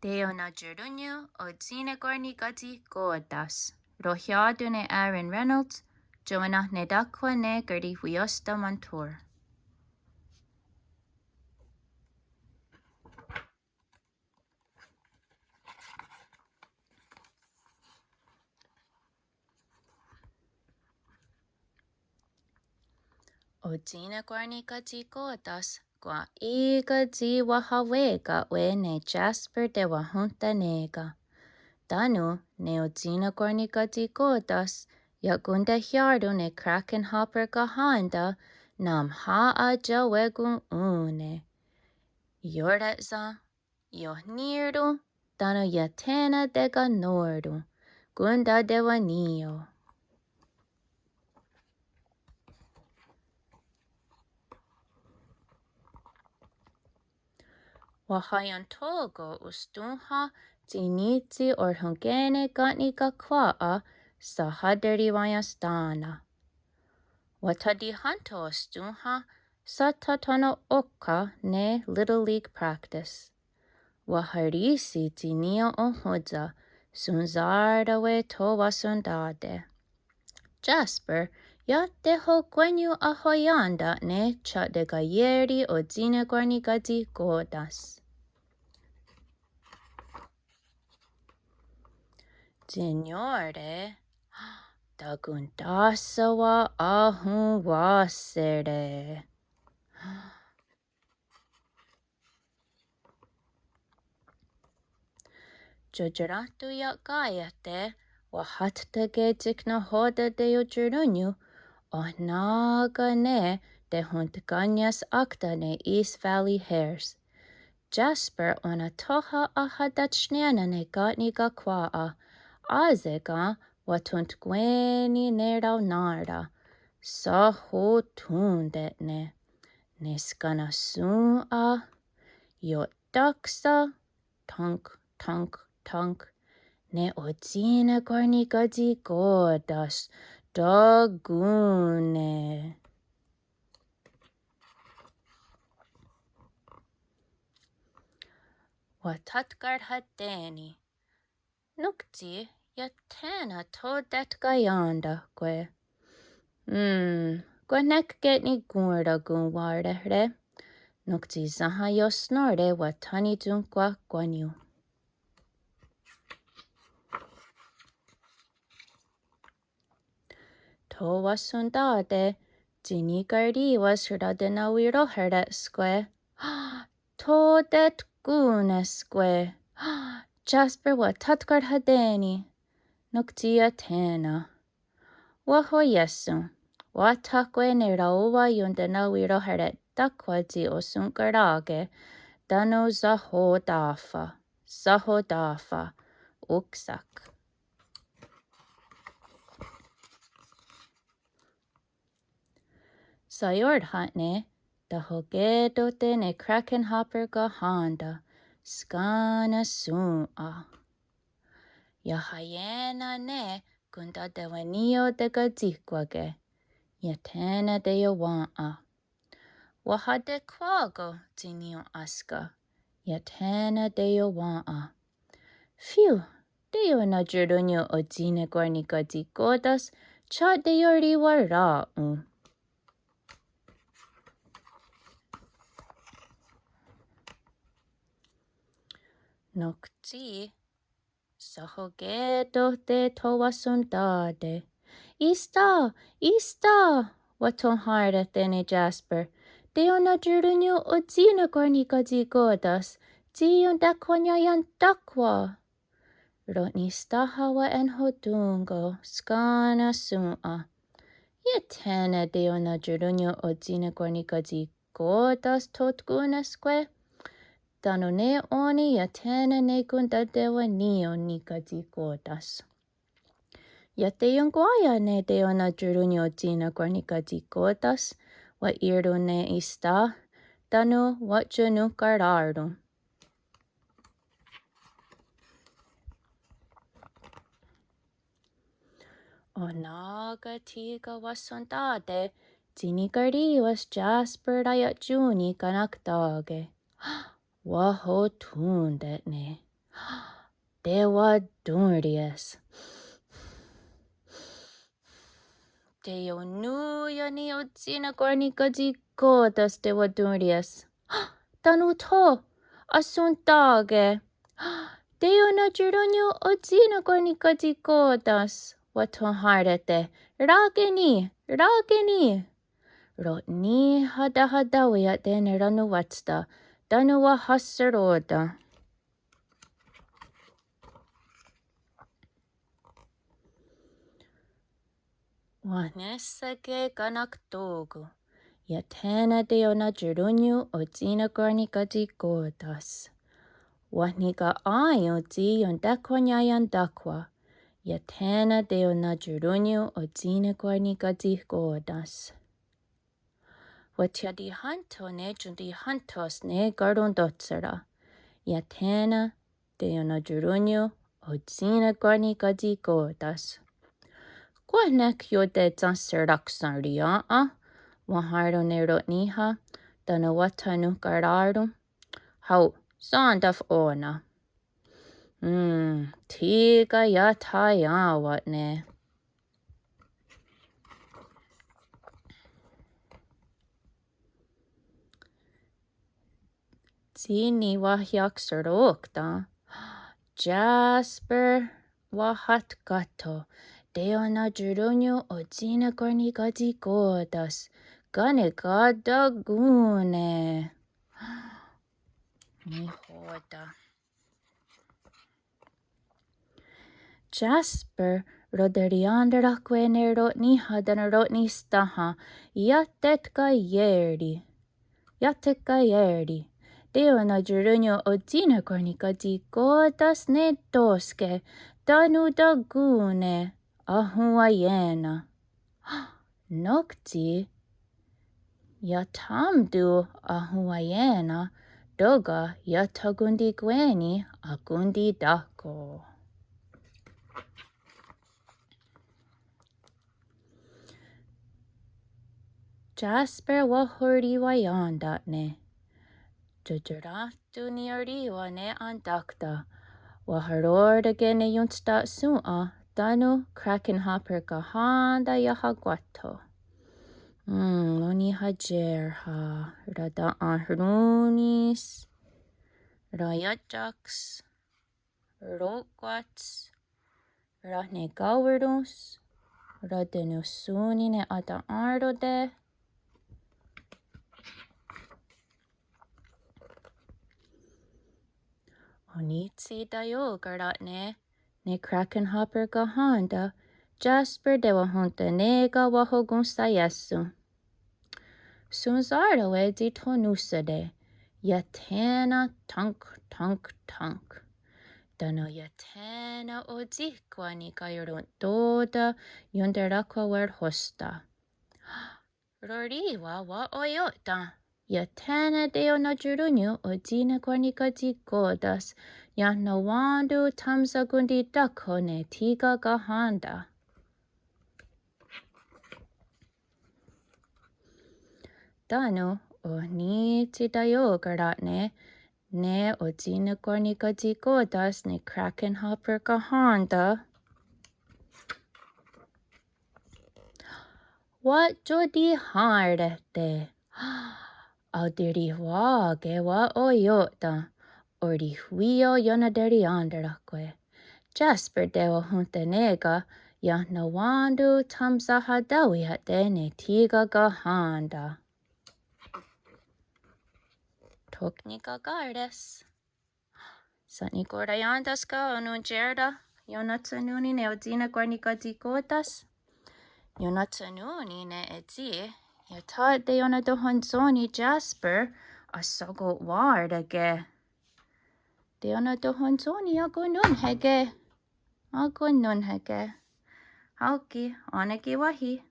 Teo na Jurunyu o Zinagorni Gati Goadas. Rohiadu ne Aaron Reynolds, Joanna ne Dakwa ne Gerdi Huyosta Mantur. O Zinagorni Gati Goadas, Gwa Iga Ziwa Hawega we ne Jasper de Wahunta Nega. Danu ne o Zinagorni Gati Goadas, Yagunda Hyardu ne Kraken Hopper Gahanda, Nam Haa Jawegun Une. Yordatza, Yohnirdu, Danu Yatena dega Nordu, Gunda Dewanio. Wahayan togo ustunha zinitzi orhungene gatni gakwaa sahaderi wayastana. Watadi hanto ustunha satatono oka ne Little League practice. Waharisi zinio ohudza sunzarda we towa sundade. Jasper yatte ho gwenyu ahoyanda ne chat de gayeri o zine gorni gadi godas. Signore, dagundasawa ahun wasere. Jojaratu ya gayate, wahatta getik na hoda de ujurunyu, ohnaga ne de huntganyas akta ne East Valley Hares. Jasper ona toha ahadachnena ne gatni gakwaa, azega watunt gweni nerau narda, sa ho tundetne, neskana sua, yot daksa, tunk, tunk, tunk, ne odzina gorni gadi godas, dagune. Watatkar hateni, nukti yatena todet gayanda kwe. Gwenek getni gurda gunwarde re. Nukti zaha yo snorde watani dunkwa gwanyu. Towa sundade, dini gardi was herdadena wiro herdet skwe. Todet gune skwe. Jasper watatkar hadeni. Nukti yatena. Waho yesu. Watakwe ne rauwa yundena wiro heret dakwazi osunkarage, dano zahodafa, uksak. Sayord hatne, dahogedo te ne kraken hopper gahanda, skana sua. Yahayena ne gunda dewanio de gadikwage. Yatena de yawa'a. Wahade kwago zinio aska. Yatena de yawa'a. Phew, deo na jurunyo o zine gorni gadi godas, cha de yori wara'u. Nokti, sahogedo de towa sundade. Ista, watonharda tene Jasper. Deo na jurunyo o zine gorni gadi godas, ziyon dakwanyayan dakwa. Rotni stahawa en hodungo, skana sua. Yetena deo na jurunyo o zine gorni gadi godas totgunesque. Dano ne oni yatena ne gunda dewa nio ni gadi godas. Yate yung guaya ne deo na jurunyo o zine gorni gadi godas. Wa irdo ne ista, dano wat junu gardardo. Onaga tiga wasundade, zini gardi was Jasper dayat juni kanakdage. Waho tundetne. Dewa Durias. Deo nuya ni otsina korni kaji kotas dewa Durias. Tanu to asuntage. Deo na jurunyo otsina korni kaji kotas. Waton hardete. Rakeni. Rotni hadawi at den ranu watsta. Danu wa hasaroda. Wanesake kanaktogu. Yatena deo na jurunyo otsina korni kaji kotas. Wahnika ayo ti yon dakwanyayan dakwa. Yatena deo na jurunyo otsina korni kaji kotas. Watyadi hanto ne jundi hantos ne gardon dotsara. Yatena deo na jurunyo otsina korni kaji kotas. Kwanek yote tanseraksan ria Waharo ne rotniha. Dana watanu kararum. Hau sondaf ona. Tiga yataya watne. Tini wahyak sarokta. Jasper wahat gato. Deo na jurunyo otsina korni kaji kotas. Gane gada gune. Nihoda. Jasper roderiandrakwe ne rotni hadana rotni staha. Yatetka yerdi. Deo na jurunyo otsina korni kaji kotas ne toske. Danu da gune. Ahuayena. Nokti. Yatamdu ahuayena. Doga yatagundi gweni agundi dako. Jasper wahori wayandatne. Jujuratu niariwa ne andakta. Waharorda gene yunsta sua. Danu krakenhopper kahanda yahagwato. Noni hajerha. Rada ahrunis. Rayajaks. Rokwats. Rahne gawardus. Radenusuni ne ada arode. Onitsi dayo garatne. Ne krakenhopper gahanda. Jasper de wahunta nega wahogunsta yesu. Sunzardo e di tonusade. Yatena tank. Dano yatena o zikwa ni kayurun doda yunderakwa wer hosta. Roriwa wa oyota. Yatena deo na jurunyo o dina kwanika godas. Yanawandu tamzagundi dako ne tiga gahanda. Dano o ni tidayo garatne. Ne o dina kwanika godas ne krakenhopper gahanda. What jodi hardete? Audiri wage wa oyota. Ordi huio yonaderi andarakwe. Jasper dewa huntenega. Yahnawandu tamsa hadawi hatene tiga gahanda. Toknika gardes. Satni gorayandaska onunjerda. Yonatsanuni ne odina gornika dikotas. Yonatsanuni ne eti. Yata de yonadohonzoni Jasper. Asago wardage. De yonadohonzoni agunun hege. Hauki, oneki wahi.